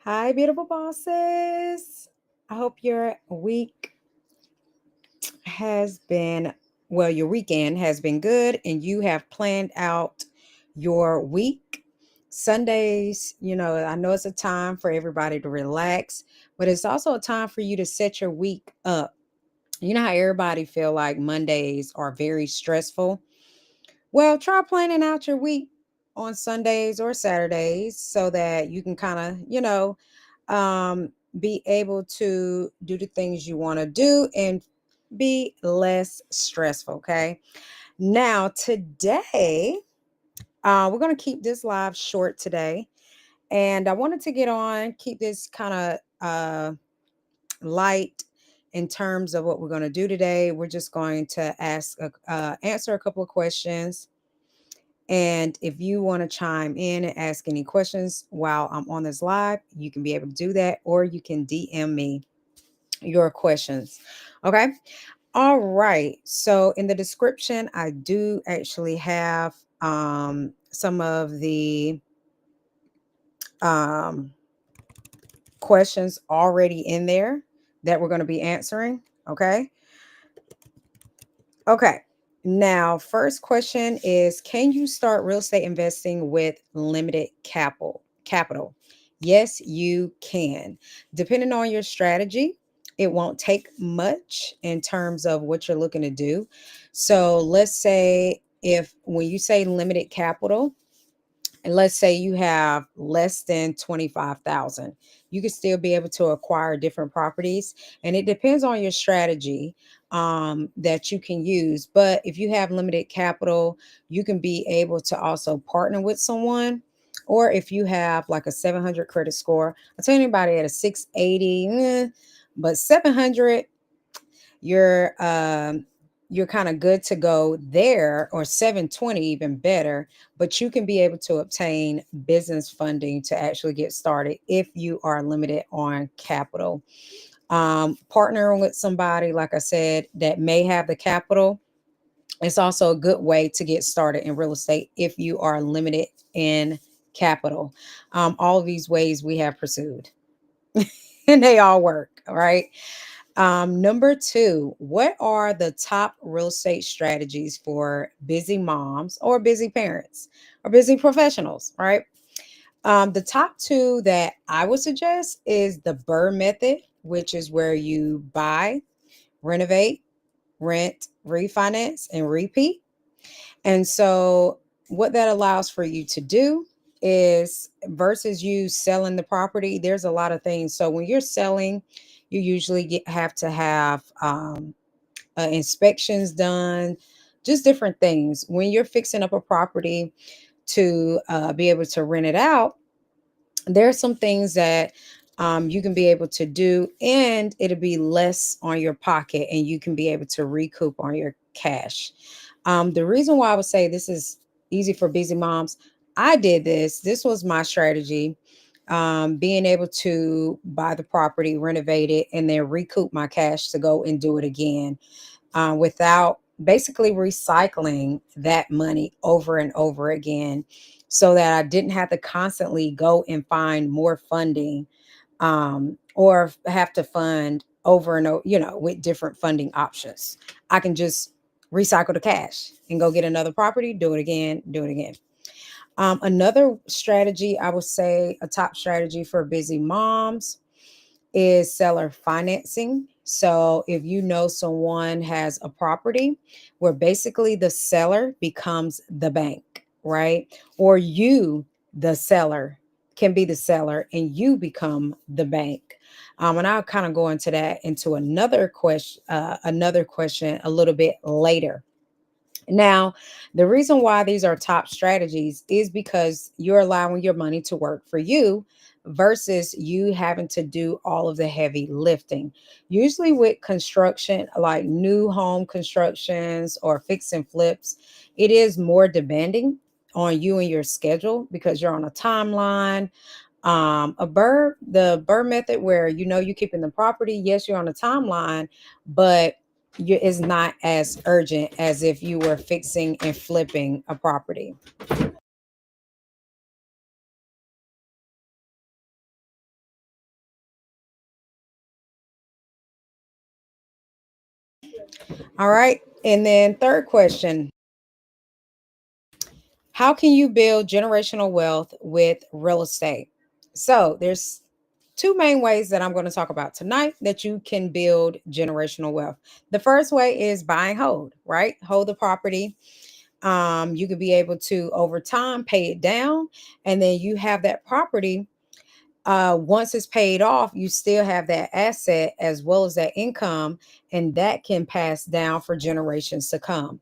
Hi, beautiful bosses. I hope your week has been, well, your weekend has been good and you have planned out your week. Sundays, I know it's a time for everybody to relax, but it's also a time for you to set your week up. You know how everybody feel like Mondays are very stressful. Well, try planning out your week on Sundays or Saturdays so that you can kind of, be able to do the things you want to do and be less stressful. Okay. Now, today, we're going to keep this live short today. And I wanted to get on, keep this kind of light in terms of what we're going to do today. We're just going to answer a couple of questions, and if you want to chime in and ask any questions while I'm on this live, you can be able to do that, or you can DM me your questions. Okay. All right. So in the description, I do actually have some of the um, questions already in there that we're going to be answering. Okay. Okay. Now, first question is, can you start real estate investing with limited capital? Yes, you can. Depending on your strategy, it won't take much in terms of what you're looking to do. So, let's say if when you say limited capital, and let's say you have less than 25,000, you can still be able to acquire different properties, and it depends on your strategy that you can use. But if you have limited capital, you can be able to also partner with someone. Or if you have like a 700 credit score, I tell anybody at a 680, but 700, you're you're kind of good to go there, or 720 even better. But you can be able to obtain business funding to actually get started if you are limited on capital. Partnering with somebody, like I said, that may have the capital, it's also a good way to get started in real estate if you are limited in capital. All of these ways we have pursued and they all work. All right. Number two, what are the top real estate strategies for busy moms or busy parents or busy professionals, right? The top two that I would suggest is the BRRRR method, which is where you buy, renovate, rent, refinance, and repeat. And so, what that allows for you to do is, versus you selling the property, there's a lot of things. So, when you're selling, you usually have to have inspections done, just different things. When you're fixing up a property to be able to rent it out, there are some things that you can be able to do, and it'll be less on your pocket, and you can be able to recoup on your cash. The reason why I would say this is easy for busy moms, I did this. This was my strategy. Being able to buy the property, renovate it, and then recoup my cash to go and do it again, without basically recycling that money over and over again, so that I didn't have to constantly go and find more funding, or have to fund over and over, with different funding options. I can just recycle the cash and go get another property, do it again, do it again. Another strategy, I would say a top strategy for busy moms, is seller financing. So if you know someone has a property where basically the seller becomes the bank, right? Or you, the seller, can be the seller and you become the bank. And I'll kind of go into another question a little bit later. Now, the reason why these are top strategies is because you're allowing your money to work for you versus you having to do all of the heavy lifting. Usually, with construction, like new home constructions or fix and flips, it is more demanding on you and your schedule because you're on a timeline. The BRRRR method, where you're keeping the property, yes, you're on a timeline, but is not as urgent as if you were fixing and flipping a property. All right. And then third question, how can you build generational wealth with real estate? So there's two main ways that I'm going to talk about tonight that you can build generational wealth. The first way is buy and hold, right? Hold the property. You could be able to over time pay it down, and then you have that property. Once it's paid off, you still have that asset as well as that income, and that can pass down for generations to come.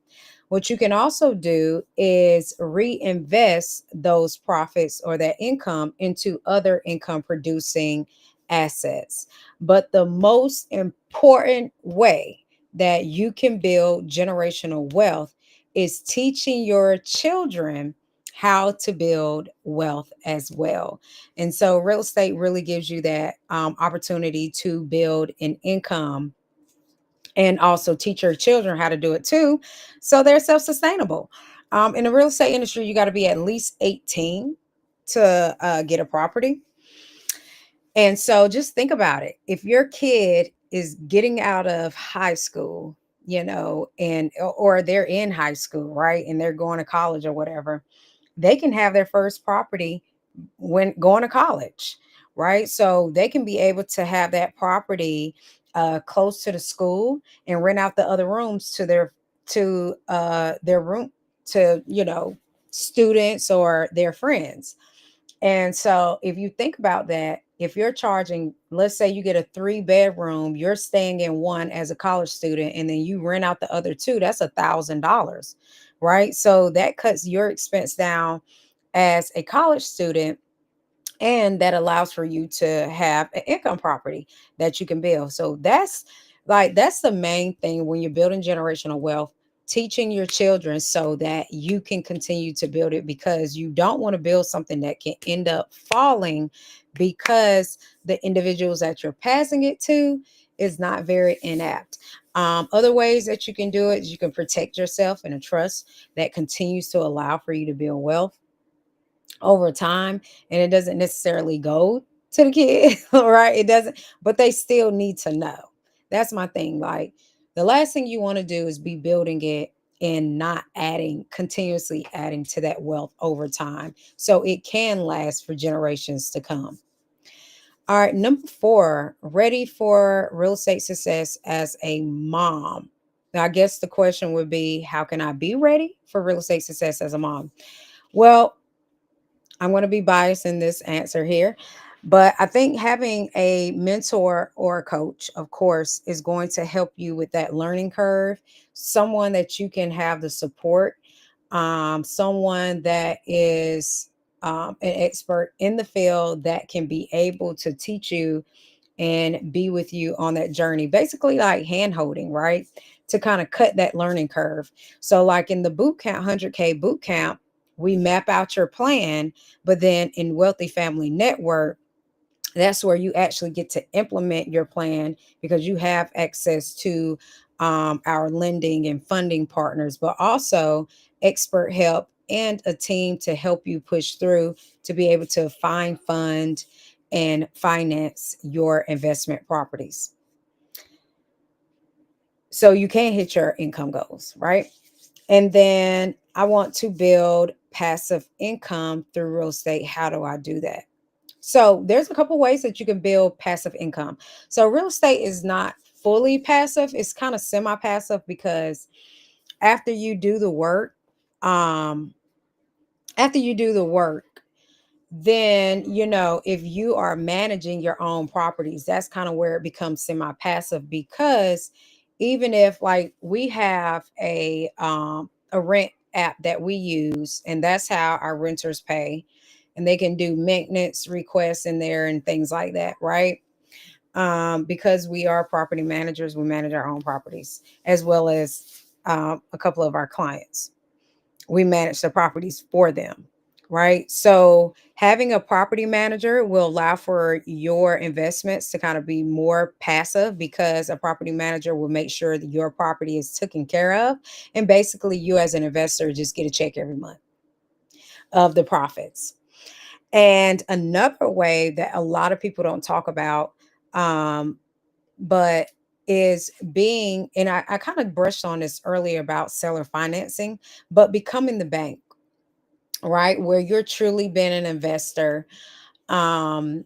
What you can also do is reinvest those profits or that income into other income producing assets. But the most important way that you can build generational wealth is teaching your children how to build wealth as well. And so real estate really gives you that opportunity to build an income and also teach your children how to do it too. So they're self sustainable. In the real estate industry, you got to be at least 18 to get a property. And so just think about it. If your kid is getting out of high school, and or they're in high school, right? And they're going to college or whatever, they can have their first property when going to college, right? So they can be able to have that property close to the school and rent out the other rooms to their room to students or their friends. And so if you think about that, if you're charging, let's say you get a 3 bedroom, you're staying in one as a college student, and then you rent out the other two, that's $1,000, right? So that cuts your expense down as a college student, and that allows for you to have an income property that you can build. So that's the main thing when you're building generational wealth, teaching your children so that you can continue to build it, because you don't want to build something that can end up falling because the individuals that you're passing it to is not very inept. Other ways that you can do it is you can protect yourself in a trust that continues to allow for you to build wealth over time, and it doesn't necessarily go to the kid. Right, it doesn't, but they still need to know. That's my thing. Like, the last thing you want to do is be building it and not continuously adding to that wealth over time, so it can last for generations to come. All right, number four, ready for real estate success as a mom. Now, I guess the question would be, how can I be ready for real estate success as a mom? Well, I'm going to be biased in this answer here, but I think having a mentor or a coach, of course, is going to help you with that learning curve. Someone that you can have the support, someone that is an expert in the field that can be able to teach you and be with you on that journey, basically like hand holding, right? To kind of cut that learning curve. So, like in the boot camp, 100K boot camp, we map out your plan, but then in Wealthy Family Network, that's where you actually get to implement your plan, because you have access to our lending and funding partners, but also expert help and a team to help you push through to be able to find, fund, and finance your investment properties so you can hit your income goals, right? And then I want to build passive income through real estate. How do I do that? So there's a couple ways that you can build passive income. So real estate is not fully passive. It's kind of semi-passive, because after you do the work, um, after you do the work, then if you are managing your own properties, that's kind of where it becomes semi-passive, because even if, like, we have a rent app that we use, and that's how our renters pay, and they can do maintenance requests in there and things like that, right? Because we are property managers, we manage our own properties as well as a couple of our clients, we manage the properties for them, right? So having a property manager will allow for your investments to kind of be more passive, because a property manager will make sure that your property is taken care of, and basically you as an investor just get a check every month of the profits. And another way that a lot of people don't talk about, um, but is being, and I kind of brushed on this earlier about seller financing, but becoming the bank, right? Where you're truly being an investor. Um,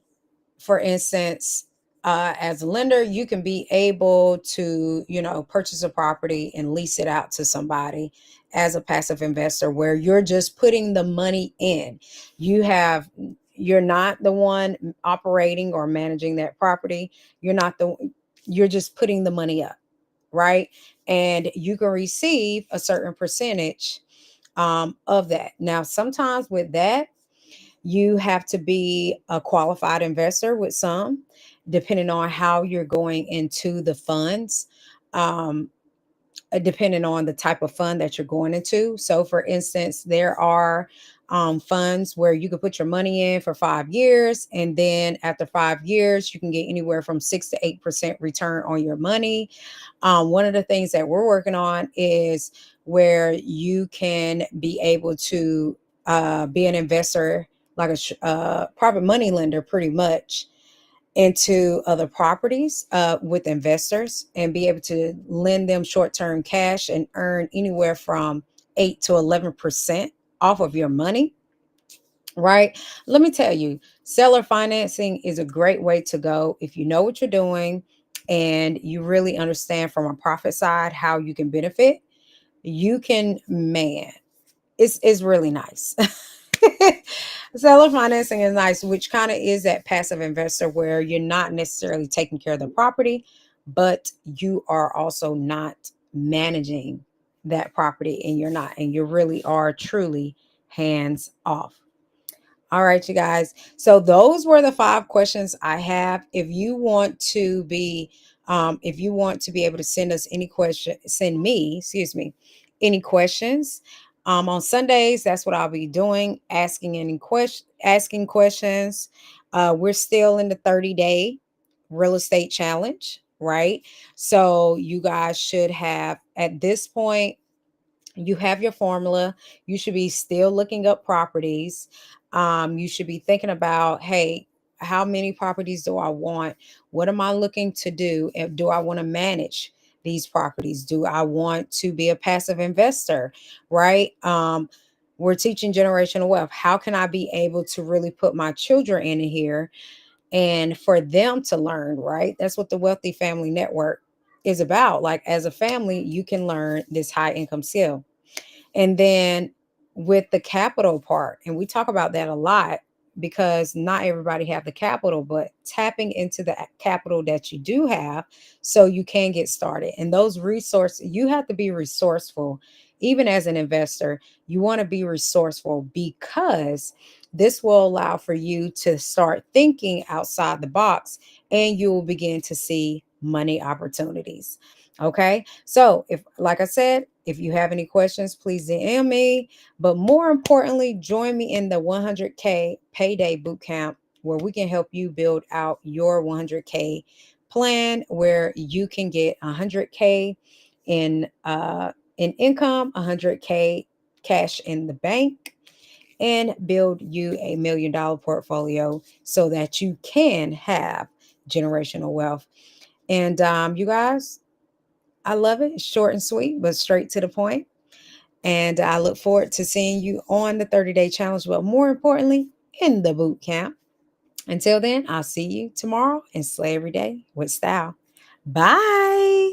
for instance, as a lender, you can be able to, purchase a property and lease it out to somebody as a passive investor, where you're just putting the money in. You have, you're not the one operating or managing that property. You're not the, you're just putting the money up, right? And you can receive a certain percentage of that. Now, sometimes with that, you have to be a qualified investor with some, depending on how you're going into the funds, um, depending on the type of fund that you're going into. So, for instance, there are funds where you can put your money in for 5 years, and then after 5 years, you can get anywhere from 6 to 8% return on your money. One of the things that we're working on is where you can be able to be an investor, like a private money lender, pretty much, into other properties with investors, and be able to lend them short-term cash and earn anywhere from 8 to 11% off of your money, right? Let me tell you, seller financing is a great way to go if you know what you're doing and you really understand from a profit side how you can benefit. You can, man, it's really nice. Seller financing is nice, which kind of is that passive investor where you're not necessarily taking care of the property, but you are also not managing that property, and you're not, and you really are truly hands off. All right, you guys. So those were the 5 questions I have. If you want to be able to send us any question, send me, excuse me, any questions. On Sundays, that's what I'll be doing, asking questions. We're still in the 30-day real estate challenge, right? So you guys should have, at this point, you have your formula. You should be still looking up properties. You should be thinking about, hey, how many properties do I want? What am I looking to do? And do I want to manage these properties? Do I want to be a passive investor? Right? We're teaching generational wealth. How can I be able to really put my children in here and for them to learn? Right? That's what the Wealthy Family Network is about. Like, as a family, you can learn this high income skill. And then with the capital part, and we talk about that a lot because not everybody have the capital, but tapping into the capital that you do have so you can get started. And those resources, you have to be resourceful. Even as an investor, you want to be resourceful because this will allow for you to start thinking outside the box, and you will begin to see money opportunities. Okay. So, if, like I said, if you have any questions, please DM me. But more importantly, join me in the 100K Payday Bootcamp, where we can help you build out your 100K plan, where you can get 100K in income, 100K cash in the bank, and build you $1 million portfolio so that you can have generational wealth. And you guys, I love it. It's short and sweet, but straight to the point. And I look forward to seeing you on the 30-day challenge, but more importantly, in the boot camp. Until then, I'll see you tomorrow and slay every day with style. Bye.